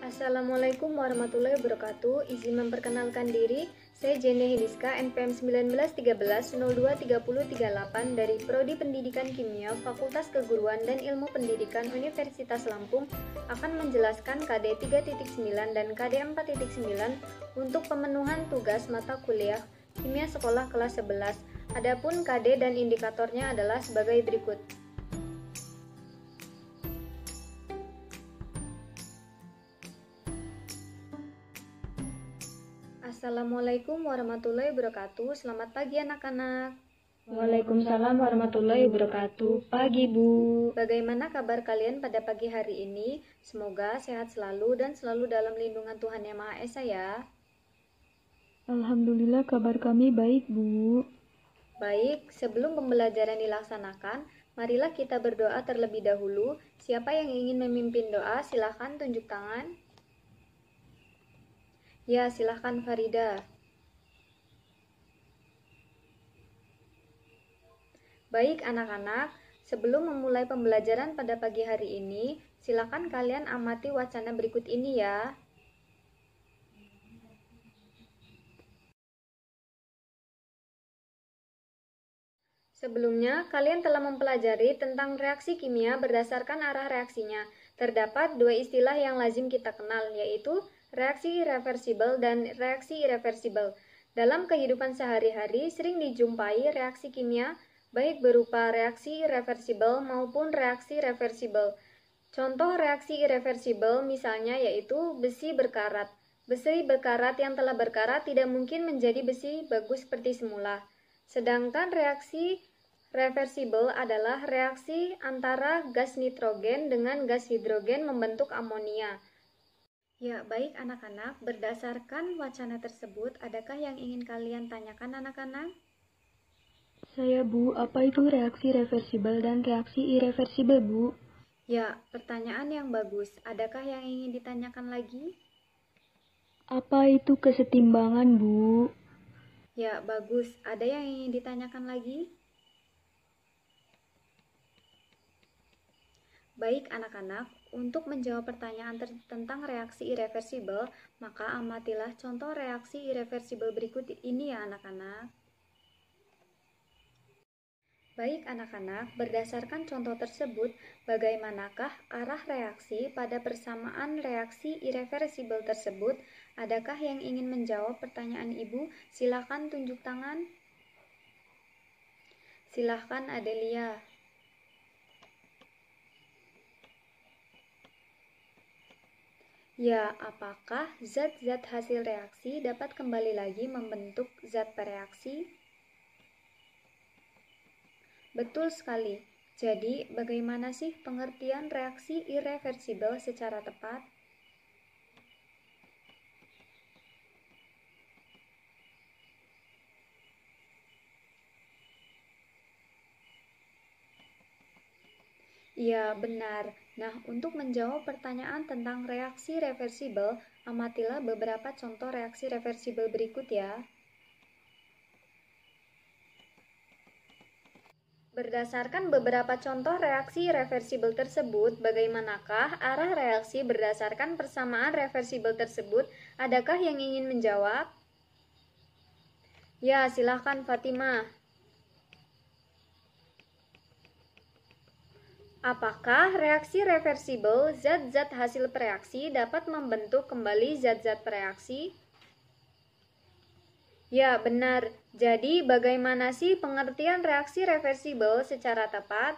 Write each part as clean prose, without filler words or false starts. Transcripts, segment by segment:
Assalamualaikum warahmatullahi wabarakatuh. Izin memperkenalkan diri, saya Jene Hiliska, NPM 1913-023038 dari Prodi Pendidikan Kimia, Fakultas Keguruan dan Ilmu Pendidikan Universitas Lampung akan menjelaskan KD 3.9 dan KD 4.9 untuk pemenuhan tugas mata kuliah Kimia Sekolah kelas 11. Adapun KD dan indikatornya adalah sebagai berikut. Assalamualaikum warahmatullahi wabarakatuh. Selamat pagi anak-anak. Waalaikumsalam warahmatullahi wabarakatuh. Pagi, Bu. Bagaimana kabar kalian pada pagi hari ini? Semoga sehat selalu dan selalu dalam lindungan Tuhan Yang Maha Esa ya. Alhamdulillah kabar kami baik, Bu. Baik, sebelum pembelajaran dilaksanakan, marilah kita berdoa terlebih dahulu. Siapa yang ingin memimpin doa, silahkan tunjuk tangan. Ya, silahkan Farida. Baik anak-anak, sebelum memulai pembelajaran pada pagi hari ini, silakan kalian amati wacana berikut ini ya. Sebelumnya, kalian telah mempelajari tentang reaksi kimia berdasarkan arah reaksinya. Terdapat dua istilah yang lazim kita kenal, yaitu reaksi irreversibel dan reaksi irreversibel. Dalam kehidupan sehari-hari, sering dijumpai reaksi kimia baik berupa reaksi irreversibel maupun reaksi reversibel. Contoh reaksi irreversibel misalnya yaitu besi berkarat. Besi berkarat yang telah berkarat tidak mungkin menjadi besi bagus seperti semula. Sedangkan reaksi reversibel adalah reaksi antara gas nitrogen dengan gas hidrogen membentuk amonia. Ya, baik anak-anak, berdasarkan wacana tersebut, adakah yang ingin kalian tanyakan anak-anak? Saya, Bu, apa itu reaksi reversibel dan reaksi irreversibel, Bu? Ya, pertanyaan yang bagus. Adakah yang ingin ditanyakan lagi? Apa itu kesetimbangan, Bu? Ya, bagus. Ada yang ingin ditanyakan lagi? Baik anak-anak, untuk menjawab pertanyaan tentang reaksi irreversibel, maka amatilah contoh reaksi irreversibel berikut ini ya anak-anak. Baik anak-anak, berdasarkan contoh tersebut, bagaimanakah arah reaksi pada persamaan reaksi irreversibel tersebut? Adakah yang ingin menjawab pertanyaan Ibu? Silakan tunjuk tangan. Silakan Adelia. Ya, apakah zat-zat hasil reaksi dapat kembali lagi membentuk zat bereaksi? Betul sekali. Jadi, bagaimana sih pengertian reaksi irreversibel secara tepat? Iya, benar. Nah, untuk menjawab pertanyaan tentang reaksi reversibel, amatilah beberapa contoh reaksi reversibel berikut ya. Berdasarkan beberapa contoh reaksi reversibel tersebut, bagaimanakah arah reaksi berdasarkan persamaan reversibel tersebut? Adakah yang ingin menjawab? Ya, silahkan Fatimah. Apakah reaksi reversibel zat-zat hasil reaksi dapat membentuk kembali zat-zat reaksi? Ya, benar. Jadi, bagaimana sih pengertian reaksi reversibel secara tepat?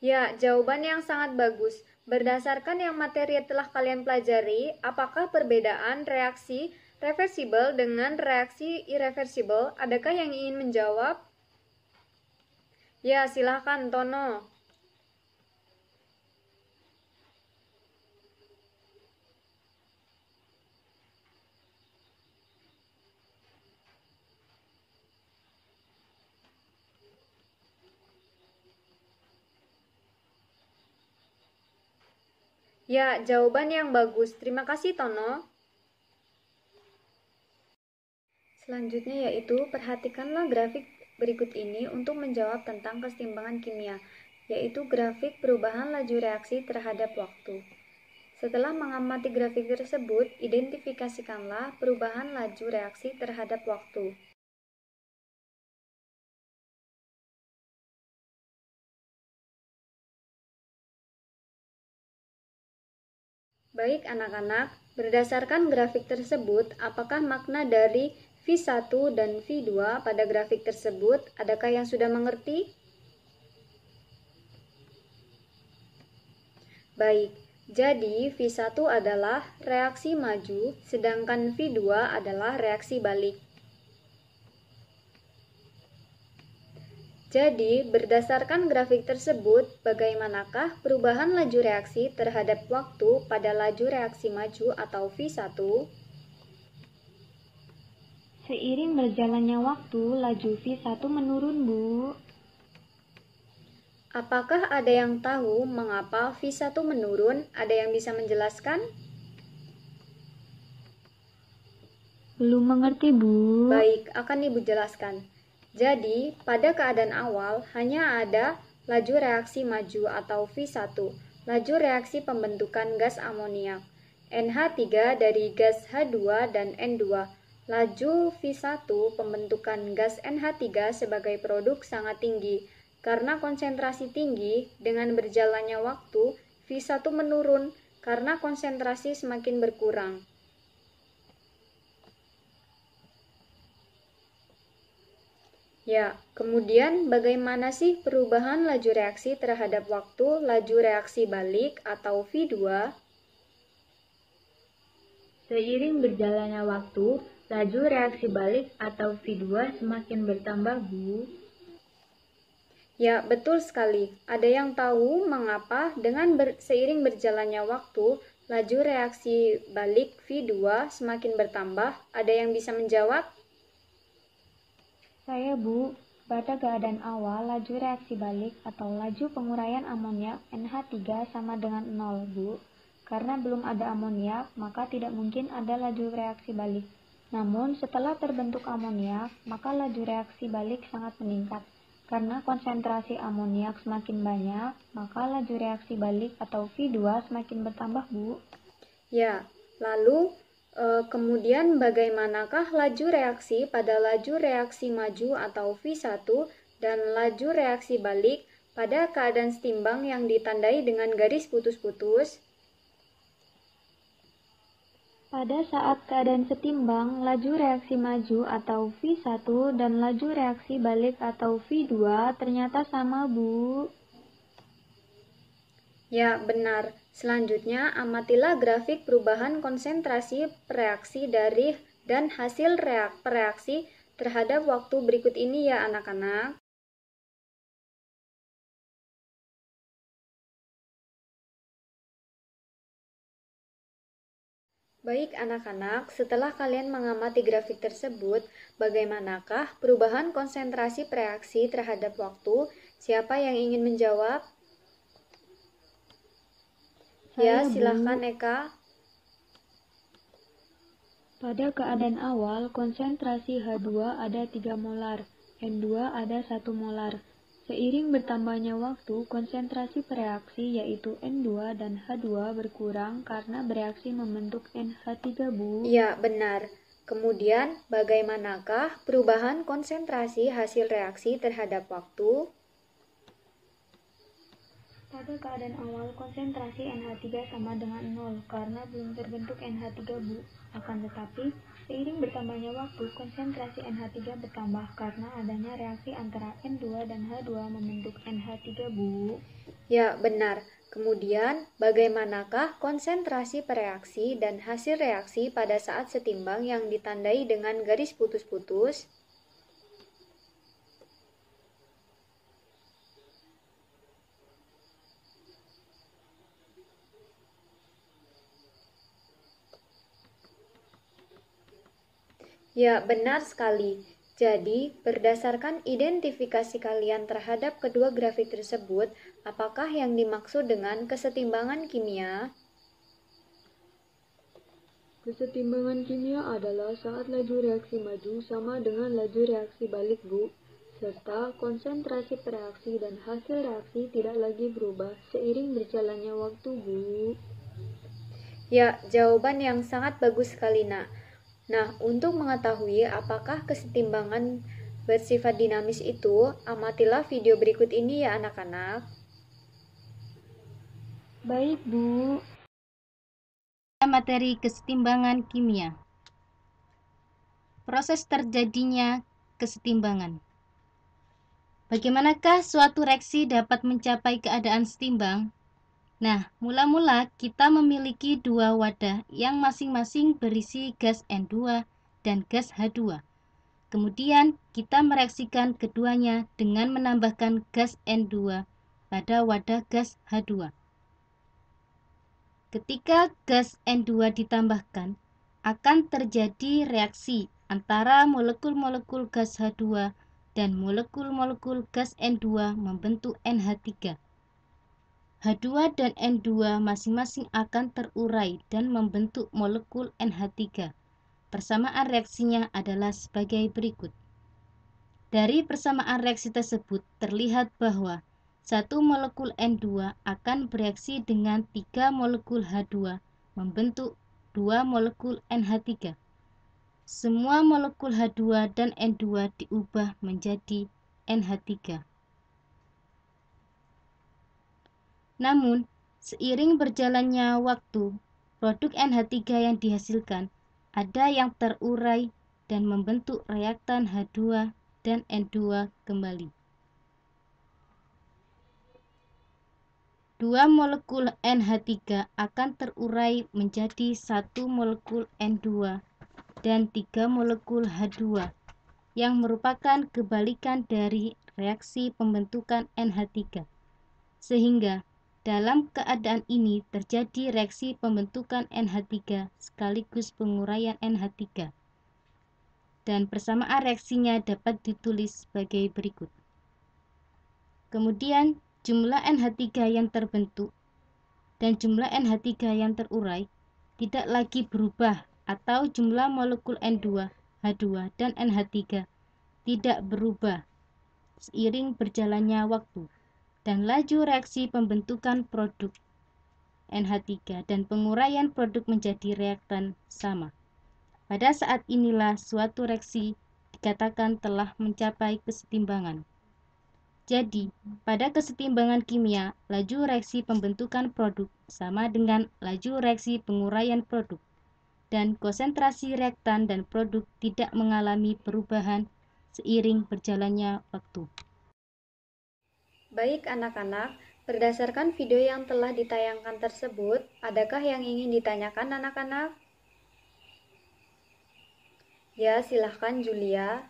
Ya, jawaban yang sangat bagus. Berdasarkan yang materi telah kalian pelajari, apakah perbedaan reaksi reversibel dengan reaksi irreversibel? Adakah yang ingin menjawab? Ya, silahkan Tono. Ya, jawaban yang bagus. Terima kasih Tono. Selanjutnya yaitu perhatikanlah grafik berikut ini untuk menjawab tentang kesetimbangan kimia, yaitu grafik perubahan laju reaksi terhadap waktu. Setelah mengamati grafik tersebut, identifikasikanlah perubahan laju reaksi terhadap waktu. Baik anak-anak, berdasarkan grafik tersebut, apakah makna dari V1 dan V2 pada grafik tersebut? Adakah yang sudah mengerti? Baik, jadi V1 adalah reaksi maju, sedangkan V2 adalah reaksi balik. Jadi, berdasarkan grafik tersebut, bagaimanakah perubahan laju reaksi terhadap waktu pada laju reaksi maju atau V1? Seiring berjalannya waktu, laju V1 menurun, Bu. Apakah ada yang tahu mengapa V1 menurun? Ada yang bisa menjelaskan? Belum mengerti, Bu. Baik, akan Ibu jelaskan. Jadi, pada keadaan awal hanya ada laju reaksi maju atau V1, laju reaksi pembentukan gas amoniak, NH3 dari gas H2 dan N2. Laju V1 pembentukan gas NH3 sebagai produk sangat tinggi. Karena konsentrasi tinggi, dengan berjalannya waktu, V1 menurun karena konsentrasi semakin berkurang. Ya, kemudian bagaimana sih perubahan laju reaksi terhadap waktu laju reaksi balik atau V2? Seiring berjalannya waktu, laju reaksi balik atau V2 semakin bertambah, Bu. Ya, betul sekali. Ada yang tahu mengapa dengan seiring berjalannya waktu, laju reaksi balik V2 semakin bertambah? Ada yang bisa menjawab? Saya, Bu. Pada keadaan awal, laju reaksi balik atau laju penguraian amoniak NH3 sama dengan 0, Bu. Karena belum ada amoniak, maka tidak mungkin ada laju reaksi balik. Namun, setelah terbentuk amoniak, maka laju reaksi balik sangat meningkat. Karena konsentrasi amoniak semakin banyak, maka laju reaksi balik atau V2 semakin bertambah, Bu. Ya, lalu kemudian bagaimanakah laju reaksi pada laju reaksi maju atau V1 dan laju reaksi balik pada keadaan setimbang yang ditandai dengan garis putus-putus? Pada saat keadaan setimbang, laju reaksi maju atau V1 dan laju reaksi balik atau V2 ternyata sama, Bu. Ya, benar. Selanjutnya, amatilah grafik perubahan konsentrasi reaksi dari dan hasil reaksi terhadap waktu berikut ini ya anak-anak. Baik anak-anak, setelah kalian mengamati grafik tersebut, bagaimanakah perubahan konsentrasi reaksi terhadap waktu? Siapa yang ingin menjawab? Ya, silakan Eka. Pada keadaan awal, konsentrasi H2 ada 3 molar, N2 ada 1 molar. Seiring bertambahnya waktu, konsentrasi reaksi yaitu N2 dan H2 berkurang karena bereaksi membentuk NH3, Bu. Ya, benar. Kemudian, bagaimanakah perubahan konsentrasi hasil reaksi terhadap waktu? Pada keadaan awal, konsentrasi NH3 sama dengan 0 karena belum terbentuk NH3, Bu. Akan tetapi, seiring bertambahnya waktu, konsentrasi NH3 bertambah karena adanya reaksi antara N2 dan H2 membentuk NH3, Bu. Ya, benar. Kemudian, bagaimanakah konsentrasi reaksi dan hasil reaksi pada saat setimbang yang ditandai dengan garis putus-putus? Ya, benar sekali. Jadi, berdasarkan identifikasi kalian terhadap kedua grafik tersebut, apakah yang dimaksud dengan kesetimbangan kimia? Kesetimbangan kimia adalah saat laju reaksi maju sama dengan laju reaksi balik, Bu. serta konsentrasi reaksi dan hasil reaksi tidak lagi berubah seiring berjalannya waktu, Bu. Ya, jawaban yang sangat bagus sekali, Nak. Nah, untuk mengetahui apakah kesetimbangan bersifat dinamis itu, amatilah video berikut ini ya anak-anak. Baik, Bu. Materi kesetimbangan kimia. Proses terjadinya kesetimbangan. Bagaimanakah suatu reaksi dapat mencapai keadaan setimbang? Nah, mula-mula kita memiliki dua wadah yang masing-masing berisi gas N2 dan gas H2. Kemudian kita mereaksikan keduanya dengan menambahkan gas N2 pada wadah gas H2. Ketika gas N2 ditambahkan, akan terjadi reaksi antara molekul-molekul gas H2 dan molekul-molekul gas N2 membentuk NH3. H2 dan N2 masing-masing akan terurai dan membentuk molekul NH3. Persamaan reaksinya adalah sebagai berikut. Dari persamaan reaksi tersebut terlihat bahwa satu molekul N2 akan bereaksi dengan 3 molekul H2 membentuk 2 molekul NH3. Semua molekul H2 dan N2 diubah menjadi NH3. Namun, seiring berjalannya waktu, produk NH3 yang dihasilkan ada yang terurai dan membentuk reaktan H2 dan N2 kembali. 2 molekul NH3 akan terurai menjadi 1 molekul N2 dan 3 molekul H2 yang merupakan kebalikan dari reaksi pembentukan NH3. Sehingga dalam keadaan ini terjadi reaksi pembentukan NH3 sekaligus penguraian NH3. Dan persamaan reaksinya dapat ditulis sebagai berikut. Kemudian jumlah NH3 yang terbentuk dan jumlah NH3 yang terurai tidak lagi berubah atau jumlah molekul N2, H2, dan NH3 tidak berubah seiring berjalannya waktu dan laju reaksi pembentukan produk NH3 dan penguraian produk menjadi reaktan sama. Pada saat inilah suatu reaksi dikatakan telah mencapai kesetimbangan. Jadi, pada kesetimbangan kimia, laju reaksi pembentukan produk sama dengan laju reaksi penguraian produk, dan konsentrasi reaktan dan produk tidak mengalami perubahan seiring berjalannya waktu. Baik anak-anak, berdasarkan video yang telah ditayangkan tersebut, adakah yang ingin ditanyakan anak-anak? Ya, silahkan Julia.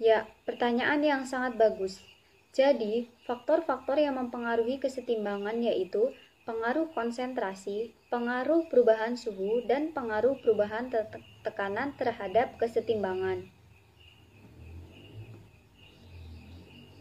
Ya, pertanyaan yang sangat bagus. Jadi, faktor-faktor yang mempengaruhi kesetimbangan yaitu pengaruh konsentrasi, pengaruh perubahan suhu, dan pengaruh perubahan tekanan terhadap kesetimbangan.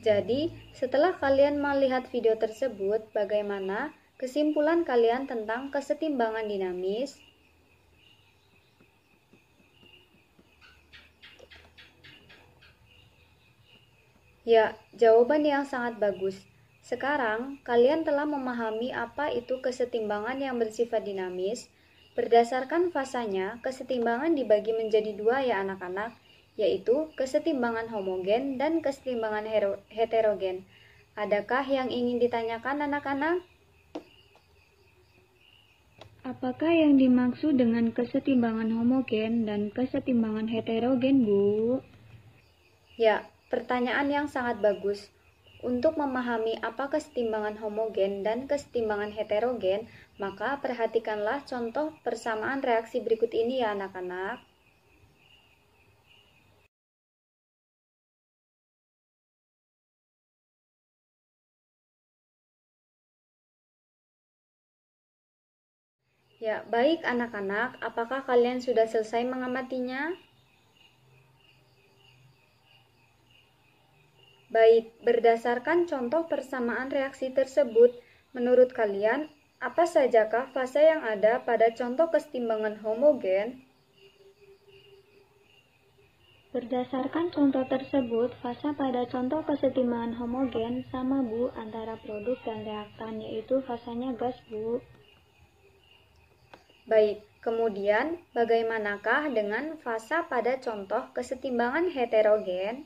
Jadi, setelah kalian melihat video tersebut, bagaimana kesimpulan kalian tentang kesetimbangan dinamis? Ya, jawaban yang sangat bagus. Sekarang, kalian telah memahami apa itu kesetimbangan yang bersifat dinamis. Berdasarkan fasanya, kesetimbangan dibagi menjadi dua ya anak-anak, yaitu kesetimbangan homogen dan kesetimbangan heterogen. Adakah yang ingin ditanyakan anak-anak? Apakah yang dimaksud dengan kesetimbangan homogen dan kesetimbangan heterogen, Bu? Ya, pertanyaan yang sangat bagus. Untuk memahami apa kesetimbangan homogen dan kesetimbangan heterogen, maka perhatikanlah contoh persamaan reaksi berikut ini ya anak-anak. Ya, baik anak-anak, apakah kalian sudah selesai mengamatinya? Baik, berdasarkan contoh persamaan reaksi tersebut, menurut kalian, Apa sajakah fase yang ada pada contoh kesetimbangan homogen? Berdasarkan contoh tersebut, fase pada contoh kesetimbangan homogen sama Bu antara produk dan reaktan, yaitu fasenya gas Bu. Baik, kemudian bagaimanakah dengan fase pada contoh kesetimbangan heterogen?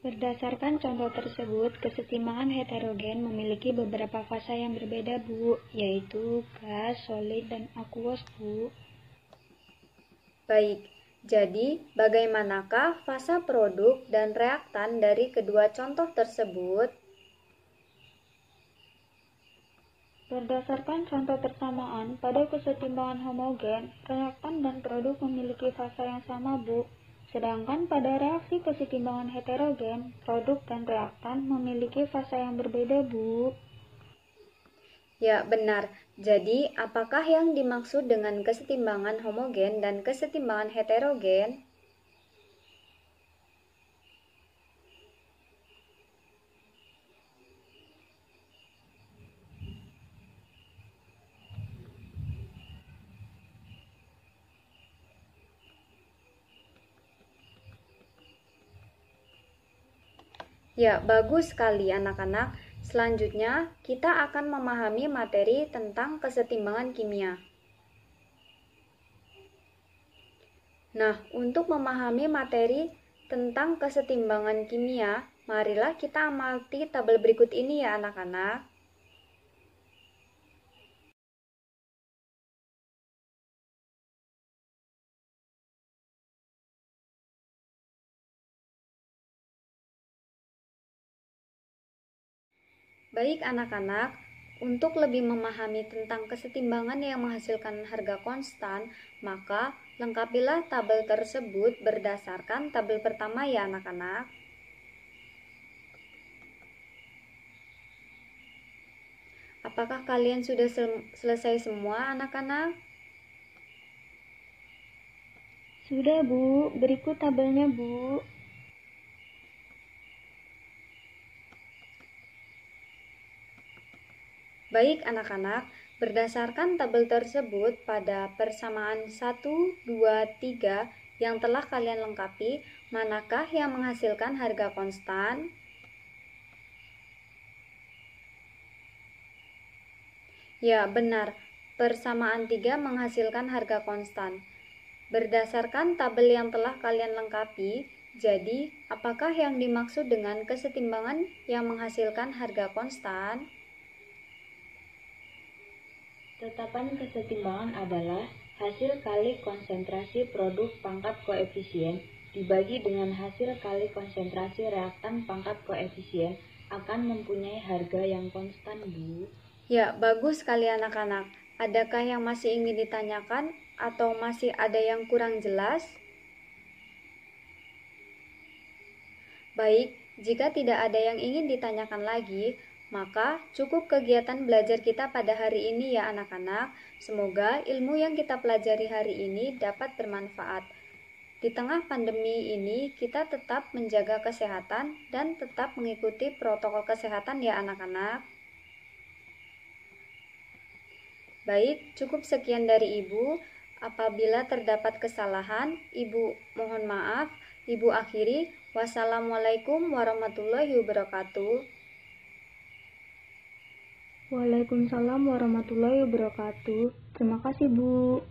Berdasarkan contoh tersebut, kesetimbangan heterogen memiliki beberapa fase yang berbeda Bu, yaitu gas, solid, dan aqueous Bu. Baik, jadi bagaimanakah fase produk dan reaktan dari kedua contoh tersebut? Berdasarkan contoh persamaan, pada kesetimbangan homogen, reaktan dan produk memiliki fase yang sama Bu. Sedangkan pada reaksi kesetimbangan heterogen, produk dan reaktan memiliki fase yang berbeda Bu. Ya, benar. Jadi, apakah yang dimaksud dengan kesetimbangan homogen dan kesetimbangan heterogen? Ya, bagus sekali anak-anak. Selanjutnya, kita akan memahami materi tentang kesetimbangan kimia. Nah, untuk memahami materi tentang kesetimbangan kimia, marilah kita amati tabel berikut ini ya anak-anak. Baik anak-anak, untuk lebih memahami tentang kesetimbangan yang menghasilkan harga konstan, maka lengkapilah tabel tersebut berdasarkan tabel pertama ya anak-anak. Apakah kalian sudah selesai semua anak-anak? Sudah Bu, berikut tabelnya Bu. Baik anak-anak, berdasarkan tabel tersebut pada persamaan 1, 2, 3 yang telah kalian lengkapi, manakah yang menghasilkan harga konstan? Ya, benar. Persamaan 3 menghasilkan harga konstan. Berdasarkan tabel yang telah kalian lengkapi, jadi apakah yang dimaksud dengan kesetimbangan yang menghasilkan harga konstan? Tetapan kesetimbangan adalah hasil kali konsentrasi produk pangkat koefisien dibagi dengan hasil kali konsentrasi reaktan pangkat koefisien akan mempunyai harga yang konstan Bu. Ya, bagus sekali anak-anak. Adakah yang masih ingin ditanyakan atau masih ada yang kurang jelas? Baik, jika tidak ada yang ingin ditanyakan lagi, maka cukup kegiatan belajar kita pada hari ini ya anak-anak. Semoga ilmu yang kita pelajari hari ini dapat bermanfaat. Di tengah pandemi ini, kita tetap menjaga kesehatan dan tetap mengikuti protokol kesehatan ya anak-anak. Baik, cukup sekian dari Ibu. Apabila terdapat kesalahan, Ibu mohon maaf. Ibu akhiri. Wassalamualaikum warahmatullahi wabarakatuh. Waalaikumsalam warahmatullahi wabarakatuh. Terima kasih Bu.